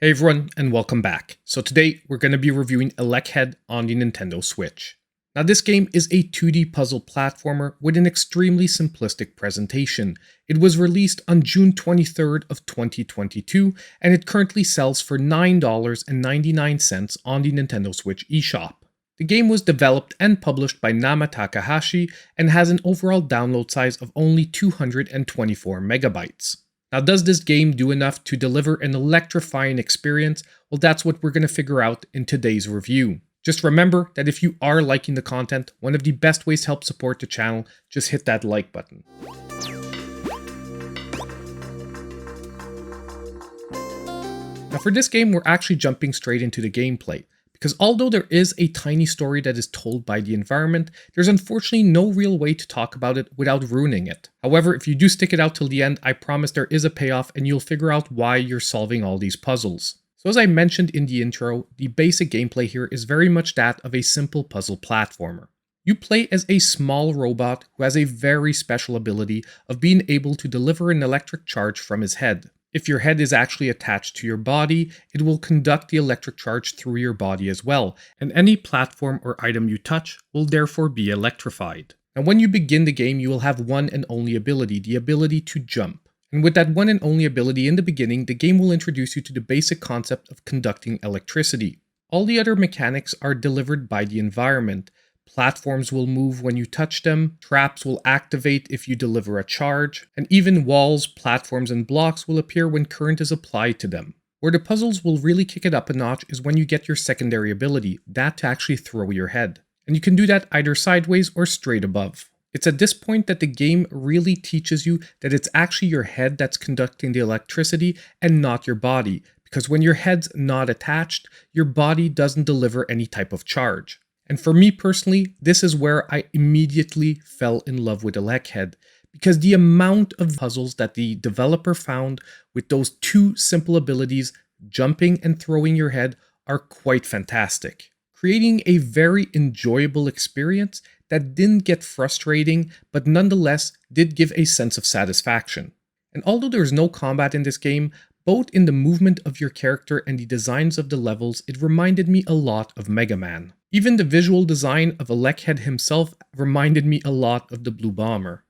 Hey everyone, and welcome back. So today we're going to be reviewing ELECHEAD on the Nintendo Switch. Now this game is a 2D puzzle platformer with an extremely simplistic presentation. It was released on June 23rd of 2022, and it currently sells for $9.99 on the Nintendo Switch eShop. The game was developed and published by Nama Takahashi and has an overall download size of only 224 megabytes. Now, does this game do enough to deliver an electrifying experience? Well, that's what we're going to figure out in today's review. Just remember that if you are liking the content, one of the best ways to help support the channel, just hit that like button. Now for this game, we're actually jumping straight into the gameplay. Because although there is a tiny story that is told by the environment, there's unfortunately no real way to talk about it without ruining it. However, if you do stick it out till the end, I promise there is a payoff and you'll figure out why you're solving all these puzzles. So as I mentioned in the intro, the basic gameplay here is very much that of a simple puzzle platformer. You play as a small robot who has a very special ability of being able to deliver an electric charge from his head. If your head is actually attached to your body, it will conduct the electric charge through your body as well, and any platform or item you touch will therefore be electrified. Now when you begin the game, you will have one and only ability, the ability to jump. And with that one and only ability in the beginning, the game will introduce you to the basic concept of conducting electricity. All the other mechanics are delivered by the environment. Platforms will move when you touch them, traps will activate if you deliver a charge, and even walls, platforms, and blocks will appear when current is applied to them. Where the puzzles will really kick it up a notch is when you get your secondary ability, that to actually throw your head. And you can do that either sideways or straight above. It's at this point that the game really teaches you that it's actually your head that's conducting the electricity and not your body, because when your head's not attached, your body doesn't deliver any type of charge. And for me personally, this is where I immediately fell in love with ELECHEAD, because the amount of puzzles that the developer found with those two simple abilities, jumping and throwing your head, are quite fantastic, creating a very enjoyable experience that didn't get frustrating, but nonetheless did give a sense of satisfaction. And although there's no combat in this game, both in the movement of your character and the designs of the levels, it reminded me a lot of Mega Man. Even the visual design of ELECHEAD himself reminded me a lot of the Blue Bomber.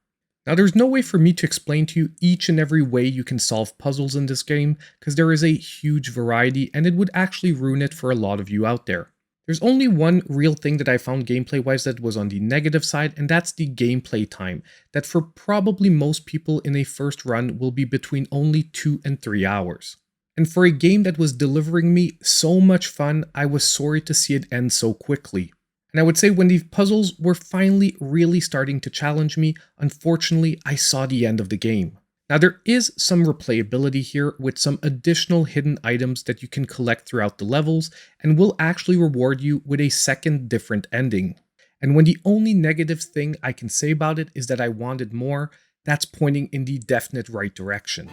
Now there's no way for me to explain to you each and every way you can solve puzzles in this game, because there is a huge variety and it would actually ruin it for a lot of you out there. There's only one real thing that I found gameplay-wise that was on the negative side, and that's the gameplay time, that for probably most people in a first run will be between only 2 and 3 hours. And for a game that was delivering me so much fun, I was sorry to see it end so quickly. And I would say when these puzzles were finally really starting to challenge me, unfortunately I saw the end of the game. Now there is some replayability here with some additional hidden items that you can collect throughout the levels and will actually reward you with a second different ending. And when the only negative thing I can say about it is that I wanted more, that's pointing in the definite right direction.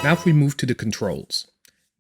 Now if we move to the controls.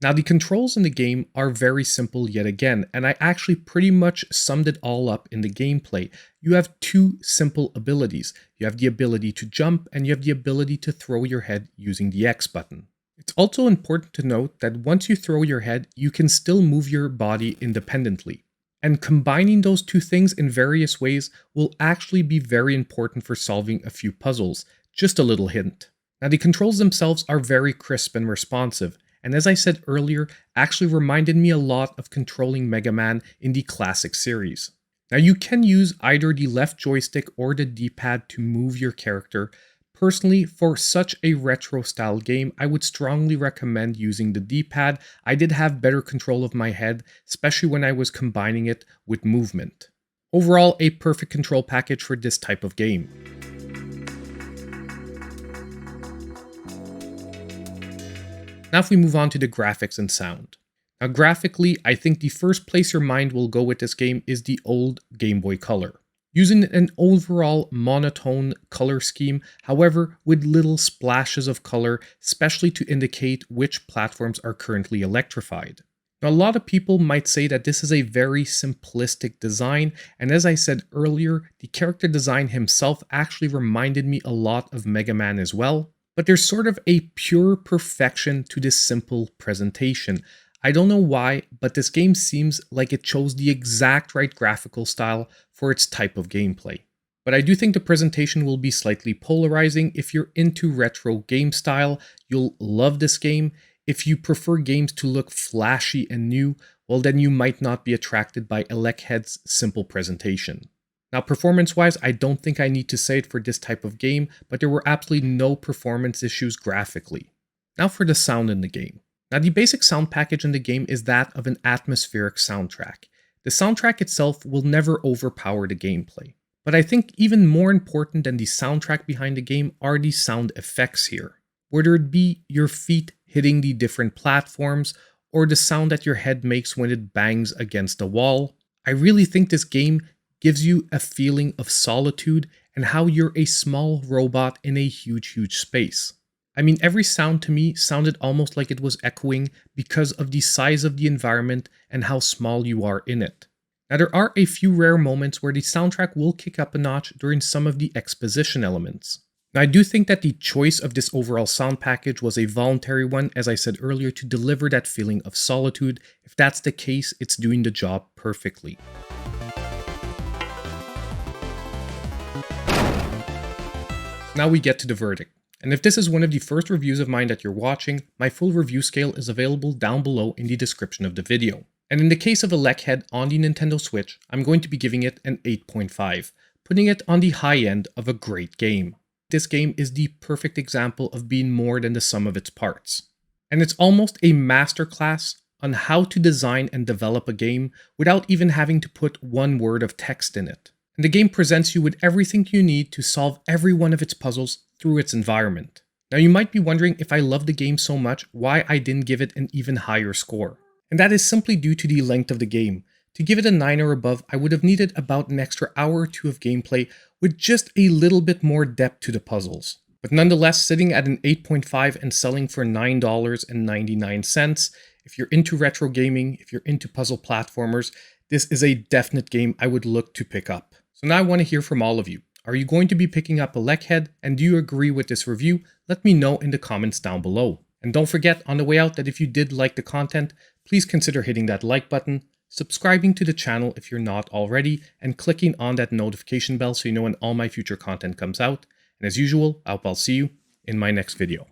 Now the controls in the game are very simple yet again, and I actually pretty much summed it all up in the gameplay. You have two simple abilities. You have the ability to jump and you have the ability to throw your head using the X button. It's also important to note that once you throw your head, you can still move your body independently. And combining those two things in various ways will actually be very important for solving a few puzzles. Just a little hint. Now the controls themselves are very crisp and responsive, and as I said earlier, actually reminded me a lot of controlling Mega Man in the classic series. Now you can use either the left joystick or the D-pad to move your character. Personally, for such a retro style game, I would strongly recommend using the D-pad. I did have better control of my head, especially when I was combining it with movement. Overall, a perfect control package for this type of game. Now if we move on to the graphics and sound. Now graphically, I think the first place your mind will go with this game is the old Game Boy Color. Using an overall monotone color scheme, however, with little splashes of color, especially to indicate which platforms are currently electrified. Now, a lot of people might say that this is a very simplistic design, and as I said earlier, the character design himself actually reminded me a lot of Mega Man as well, but there's sort of a pure perfection to this simple presentation. I don't know why, but this game seems like it chose the exact right graphical style for its type of gameplay. But I do think the presentation will be slightly polarizing. If you're into retro game style, you'll love this game. If you prefer games to look flashy and new, well then you might not be attracted by ELECHEAD's simple presentation. Now performance-wise, I don't think I need to say it for this type of game, but there were absolutely no performance issues graphically. Now for the sound in the game. Now the basic sound package in the game is that of an atmospheric soundtrack. The soundtrack itself will never overpower the gameplay. But I think even more important than the soundtrack behind the game are the sound effects here. Whether it be your feet hitting the different platforms, or the sound that your head makes when it bangs against the wall. I really think this game gives you a feeling of solitude and how you're a small robot in a huge space. I mean, every sound to me sounded almost like it was echoing because of the size of the environment and how small you are in it. Now, there are a few rare moments where the soundtrack will kick up a notch during some of the exposition elements. Now, I do think that the choice of this overall sound package was a voluntary one, as I said earlier, to deliver that feeling of solitude. If that's the case, it's doing the job perfectly. Now we get to the verdict. And if this is one of the first reviews of mine that you're watching, my full review scale is available down below in the description of the video. And in the case of ELECHEAD on the Nintendo Switch, I'm going to be giving it an 8.5, putting it on the high end of a great game. This game is the perfect example of being more than the sum of its parts. And it's almost a masterclass on how to design and develop a game without even having to put one word of text in it. And the game presents you with everything you need to solve every one of its puzzles through its environment. Now you might be wondering, if I love the game so much, why I didn't give it an even higher score. And that is simply due to the length of the game. To give it a 9 or above, I would have needed about an extra hour or two of gameplay with just a little bit more depth to the puzzles. But nonetheless, sitting at an 8.5 and selling for $9.99, if you're into retro gaming, if you're into puzzle platformers, this is a definite game I would look to pick up. So now I want to hear from all of you. Are you going to be picking up ELECHEAD, and do you agree with this review? Let me know in the comments down below. And don't forget on the way out that if you did like the content, please consider hitting that like button, subscribing to the channel if you're not already, and clicking on that notification bell so you know when all my future content comes out. And as usual, I'll see you in my next video.